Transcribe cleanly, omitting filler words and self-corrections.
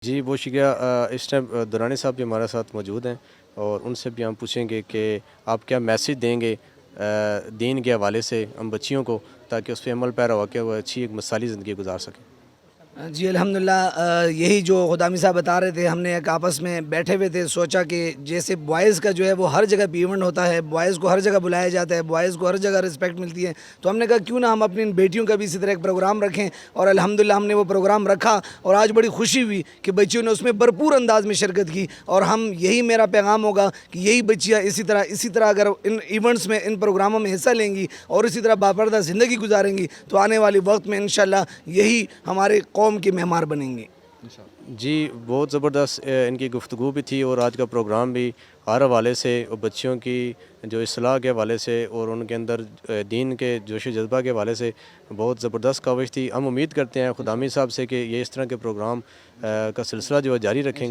جی وہ شکریہ۔ اس ٹائم دورانی صاحب بھی ہمارے ساتھ موجود ہیں اور ان سے بھی ہم پوچھیں گے کہ آپ کیا میسیج دیں گے دین کے حوالے سے ہم بچیوں کو، تاکہ اس پہ عمل پیرا ہو کے وہ اچھی ایک مثالی زندگی گزار سکیں۔ جی الحمدللہ، یہی جو غدامی صاحب بتا رہے تھے، ہم نے ایک آپس میں بیٹھے ہوئے تھے، سوچا کہ جیسے بوائز کا جو ہے وہ ہر جگہ ایونٹ ہوتا ہے، بوائز کو ہر جگہ بلایا جاتا ہے، بوائز کو ہر جگہ رسپیکٹ ملتی ہے، تو ہم نے کہا کیوں نہ ہم اپنی بیٹیوں کا بھی اسی طرح ایک پروگرام رکھیں، اور الحمدللہ ہم نے وہ پروگرام رکھا اور آج بڑی خوشی ہوئی کہ بچیوں نے اس میں بھرپور انداز میں شرکت کی، اور ہم یہی میرا پیغام ہوگا کہ یہی بچیاں اسی طرح اگر ان ایونٹس میں، ان پروگراموں میں حصہ لیں گی اور اسی طرح باپردہ زندگی گزاریں گی تو آنے والی وقت میں انشاءاللہ یہی ہمارے قوم کے معمار بنیں گے۔ جی بہت زبردست ان کی گفتگو بھی تھی، اور آج کا پروگرام بھی ہر حوالے سے بچیوں کی جو اصلاح کے حوالے سے اور ان کے اندر دین کے جوش و جذبہ کے حوالے سے بہت زبردست کاوش تھی۔ ہم امید کرتے ہیں خدامی صاحب سے کہ یہ اس طرح کے پروگرام کا سلسلہ جو ہے جاری رکھیں گے۔